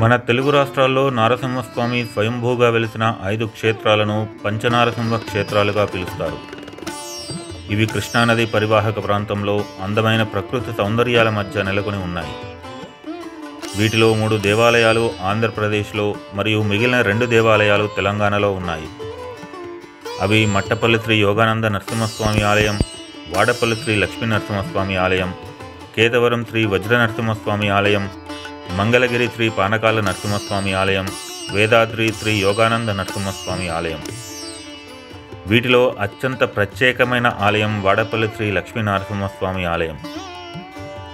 మన తెలుగు రాష్ట్రాల్లో నారసింహస్వామి స్వయంభూగా వెలిసిన 5 క్షేత్రాలను పంచనారసింహ క్షేత్రాలుగా పిలుస్తారు. ఇవి కృష్ణానది పరివాహక ప్రాంతంలో అందమైన ప్రకృతి సౌందర్యాల మధ్య నెలకొని ఉన్నాయి. వీటిలో 3 దేవాలయాలు ఆంధ్రప్రదేశ్లో మరియు మిగిలిన 2 దేవాలయాలు తెలంగాణలో ఉన్నాయి. అవి మట్టపల్లి శ్రీ యోగానంద నరసింహస్వామి ఆలయం, వాడపల్లి శ్రీ లక్ష్మీ నరసింహస్వామి ఆలయం, కేతవరం శ్రీ వజ్ర నరసింహస్వామి ఆలయం, మంగళగిరి శ్రీ పానకాల నరసింహస్వామి ఆలయం, వేదాద్రి శ్రీ యోగానంద నరసింహస్వామి ఆలయం. వీటిలో అత్యంత ప్రత్యేకమైన ఆలయం వాడపల్లి శ్రీ లక్ష్మీ నరసింహస్వామి ఆలయం.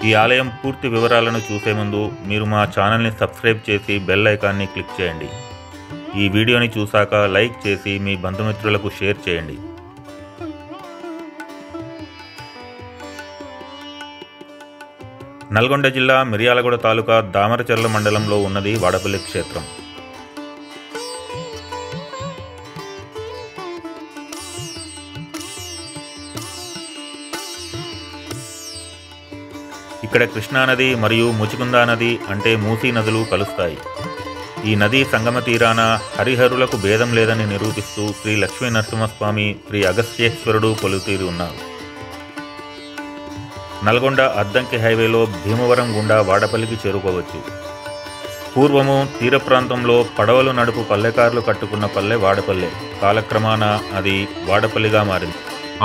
ఈ ఆలయం పూర్తి వివరాలను చూసే ముందు మీరు మా ఛానల్ని సబ్స్క్రైబ్ చేసి బెల్ ఐకాన్ని క్లిక్ చేయండి. ఈ వీడియోని చూశాక లైక్ చేసి మీ బంధుమిత్రులకు షేర్ చేయండి. నల్గొండ జిల్లా మిర్యాలగూడ తాలూకా దామరచర్ల మండలంలో ఉన్నది వాడపల్లి క్షేత్రం. ఇక్కడ కృష్ణానది మరియు ముచికుందా నది అంటే మూసీ నదులు కలుస్తాయి. ఈ నదీ సంగమ తీరాన హరిహరులకు భేదం లేదని నిరూపిస్తూ శ్రీ లక్ష్మీ నరసింహస్వామి, శ్రీ అగస్త్యేశ్వరుడు కొలుతీరి ఉన్నారు. నల్గొండ అద్దంకి హైవేలో భీమవరం గుండా వాడపల్లికి చేరుకోవచ్చు. పూర్వము తీర ప్రాంతంలో పడవలు నడుపు పల్లెకారులు కట్టుకున్న పల్లె వాడపల్లె. కాలక్రమాన అది వాడపల్లిగా మారింది.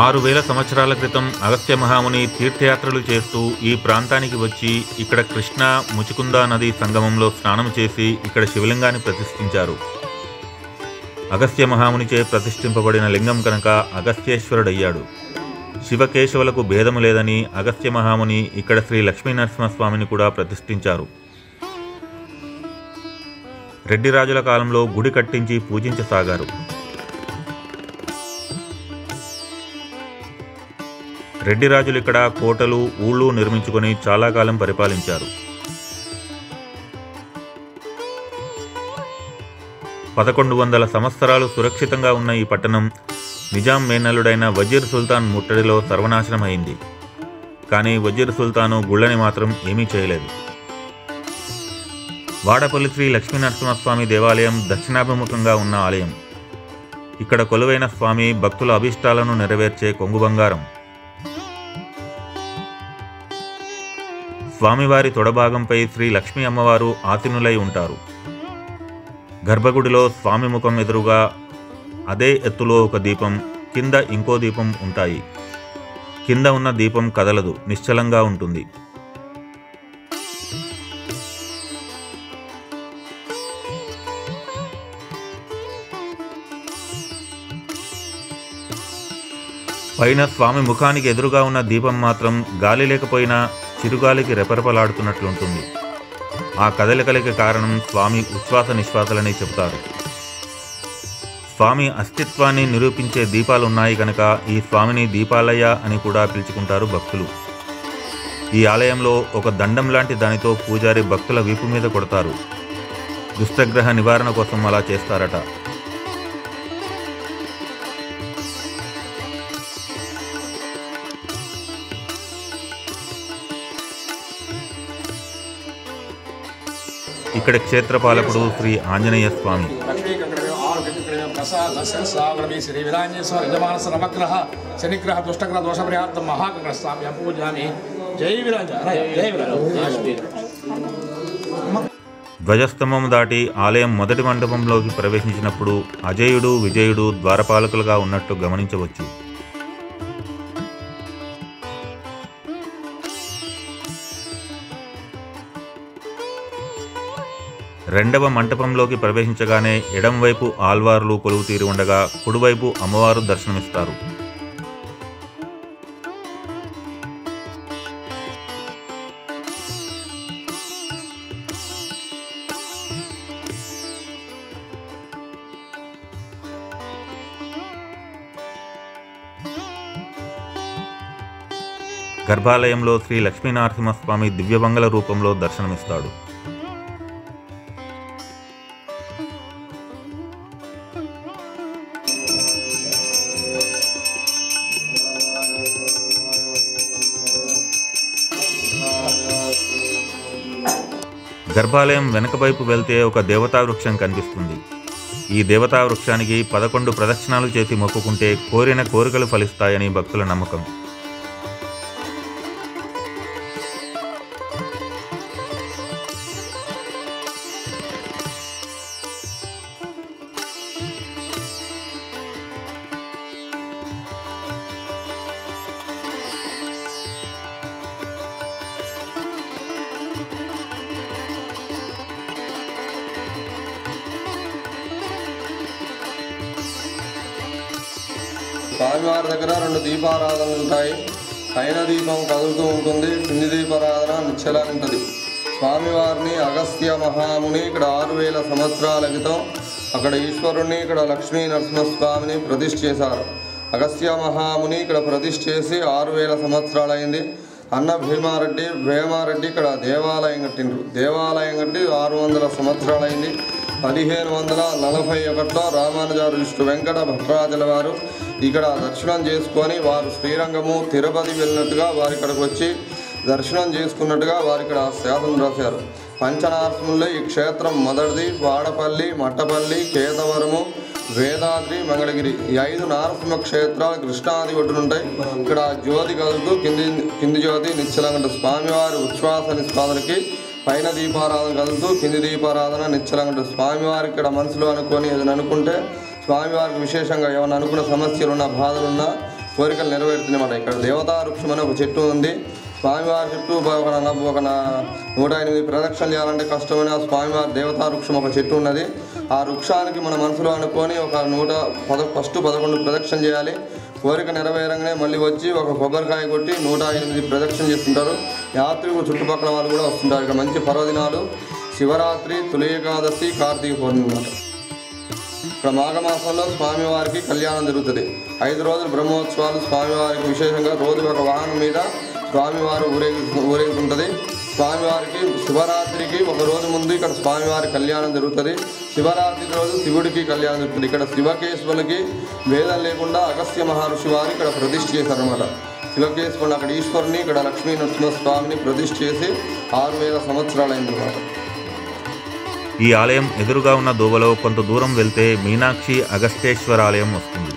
6000 సంవత్సరాల క్రితం అగస్త్య మహాముని తీర్థయాత్రలు చేస్తూ ఈ ప్రాంతానికి వచ్చి ఇక్కడ కృష్ణా ముచికుందా నది సంగమంలో స్నానం చేసి ఇక్కడ శివలింగాన్ని ప్రతిష్ఠించారు. అగస్త్య మహామునిచే ప్రతిష్ఠింపబడిన లింగం కనుక అగస్త్యేశ్వరుడయ్యాడు. శివకేశవులకు భేదము లేదని అగస్త్య మహాముని ఇక్కడ శ్రీ లక్ష్మీ నరసింహస్వామిని కూడా ప్రతిష్ఠించారు. రెడ్డి రాజుల కాలంలో గుడి కట్టించి పూజించసాగారు. రెడ్డి రాజులు ఇక్కడ కోటలు, ఊళ్ళు నిర్మించుకొని చాలా కాలం పరిపాలించారు. 1100 సంవత్సరాలు సురక్షితంగా ఉన్న ఈ పట్టణం నిజాం మేనల్లుడైన వజీర్ సుల్తాన్ ముట్టడిలో సర్వనాశనమైంది. కానీ వజీర్ సుల్తాను గుళ్ళని మాత్రం ఏమీ చేయలేదు. వాడపల్లి శ్రీ లక్ష్మీ నరసింహస్వామి దేవాలయం దక్షిణాభిముఖంగా ఉన్న ఆలయం. ఇక్కడ కొలువైన స్వామి భక్తుల అభీష్టాలను నెరవేర్చే కొంగు బంగారం. స్వామివారి తొడభాగంపై శ్రీ లక్ష్మీ అమ్మవారు ఆసీనులై ఉంటారు. గర్భగుడిలో స్వామి ముఖం ఎదురుగా అదే ఎత్తులో ఒక దీపం, కింద ఇంకో దీపం ఉంటాయి. కింద ఉన్న దీపం కదలదు, నిశ్చలంగా ఉంటుంది. పైన స్వామి ముఖానికి ఎదురుగా ఉన్న దీపం మాత్రం గాలి లేకపోయినా చిరుగాలికి రెపరెపలాడుతున్నట్లుంటుంది. ఆ కదలికలకి కారణం స్వామి ఉచ్ఛ్వాస నిశ్వాసలని చెబుతారు. స్వామి అస్తిత్వాన్ని నిరూపించే దీపాలున్నాయి కనుక ఈ స్వామిని దీపాలయ్య అని కూడా పిలుచుకుంటారు భక్తులు. ఈ ఆలయంలో ఒక దండం లాంటి దానితో పూజారి భక్తుల వీపు మీద కొడతారు. దుష్టగ్రహ నివారణ కోసం అలా చేస్తారట. ఇక్కడ క్షేత్రపాలకుడు శ్రీ ఆంజనేయ స్వామి. శనిగ్రహ దుష్టగ్రహ దోష పరిహార్థం మహాగ్రహ స్వామి పూజామి. జై విరాజ. ధ్వజస్తంభం దాటి ఆలయం మొదటి మండపంలోకి ప్రవేశించినప్పుడు అజేయుడు, విజయుడు ద్వారపాలకులుగా ఉన్నట్టు గమనించవచ్చు. రెండవ మంటపంలోకి ప్రవేశించగానే ఎడంవైపు ఆల్వార్లు కొలువు తీరి ఉండగా కుడివైపు అమ్మవారు దర్శనమిస్తారు. గర్భాలయంలో శ్రీ లక్ష్మీనరసింహస్వామి దివ్యమంగళ రూపంలో దర్శనమిస్తాడు. గర్భాలయం వెనక వైపు వెళ్తే ఒక దేవతా వృక్షం కనిపిస్తుంది. ఈ దేవతా వృక్షానికి 11 ప్రదక్షిణాలు చేసి మొక్కుకుంటే కోరిన కోరికలు ఫలిస్తాయని భక్తుల నమ్మకం. స్వామివారి దగ్గర 2 దీపారాధనలు ఉంటాయి. పైన దీపం కదులుతూ ఉంటుంది, కింది దీపారాధన నిశ్చలా ఉంటుంది. స్వామివారిని అగస్త్య మహాముని ఇక్కడ 6000 సంవత్సరాల క్రితం అక్కడ ఈశ్వరుణ్ణి, ఇక్కడ లక్ష్మీ నరసింహస్వామిని ప్రతిష్ఠ చేశారు. అగస్త్య మహాముని ఇక్కడ ప్రతిష్ఠ చేసి 6000 సంవత్సరాలైంది. అన్న భీమారెడ్డి ఇక్కడ దేవాలయం కట్టిండ్రు. దేవాలయం కట్టి 600 సంవత్సరాలైంది. 1541లో రామానుజారు వెంకట భట్రాజుల వారు ఇక్కడ దర్శనం చేసుకొని వారు శ్రీరంగము తిరుపతి వెళ్ళినట్టుగా వారు ఇక్కడికి వచ్చి దర్శనం చేసుకున్నట్టుగా వారు ఇక్కడ శాసనం రాశారు. పంచనారసింహుల్లో ఈ క్షేత్రం మొదటిది. వాడపల్లి, మట్టపల్లి, కేతవరము, వేదాద్రి, మంగళగిరి ఈ 5 నారసింహ క్షేత్రాలు కృష్ణాది ఒడ్డునుంటాయి. ఇక్కడ జ్యోతి కదులుతూ కింది జ్యోతి నిశ్చలంగా స్వామివారి ఉచ్ఛ్వాస నిస్పాదనకి పైన దీపారాధన కదులుతూ కింది దీపారాధన నిశ్చలంగా స్వామివారి ఇక్కడ మనసులో అనుకొని ఏదైనా అనుకుంటే స్వామివారికి విశేషంగా ఏమైనా అనుకున్న సమస్యలున్నా బాధలున్నా కోరికలు నెరవేరుతున్నాయన్నమాట. ఇక్కడ దేవతా వృక్షం అనే ఒక చెట్టు ఉంది. స్వామివారి చుట్టూ ఒక 108 ప్రదక్షిణలు చేయాలంటే కష్టమైన స్వామివారి దేవతా వృక్షం ఒక చెట్టు ఉన్నది. ఆ వృక్షానికి మన మనసులో అనుకొని ఒక 11 ప్రదక్షిణ చేయాలి. కోరిక నెరవేరంగానే మళ్ళీ వచ్చి ఒక కొబ్బరికాయ కొట్టి 108 ప్రదక్షిణ చేస్తుంటారు. యాత్రికులు చుట్టుపక్కల వాళ్ళు కూడా వస్తుంటారు. ఇక్కడ మంచి పర్వదినాలు శివరాత్రి, తొలి ఏకాదశి, కార్తీక పౌర్ణమి. ఇక్కడ మాఘమాసంలో స్వామివారికి కళ్యాణం జరుగుతుంది. 5 రోజులు బ్రహ్మోత్సవాలు స్వామివారికి విశేషంగా రోజు ఒక వాహనం మీద స్వామివారు ఊరేగుతుంటుంది. స్వామివారికి శివరాత్రికి ఒక రోజు ముందు ఇక్కడ స్వామివారి కళ్యాణం జరుగుతుంది. శివరాత్రి రోజు శివుడికి కళ్యాణం జరుగుతుంది. ఇక్కడ శివకేశ్వరులకి వేదం లేకుండా అగస్త్య మహర్షి వారు ఇక్కడ ప్రతిష్ఠ చేశారన్నమాట. శివకేశ్వరుని అక్కడ ఈశ్వరుని, ఇక్కడ లక్ష్మీ నరసింహస్వామిని ప్రతిష్ఠ చేసి 6000 సంవత్సరాలైందన్నమాట. ఈ ఆలయం ఎదురుగా ఉన్న దోవలో కొంత దూరం వెళ్తే మీనాక్షి అగస్తేశ్వర ఆలయం వస్తుంది.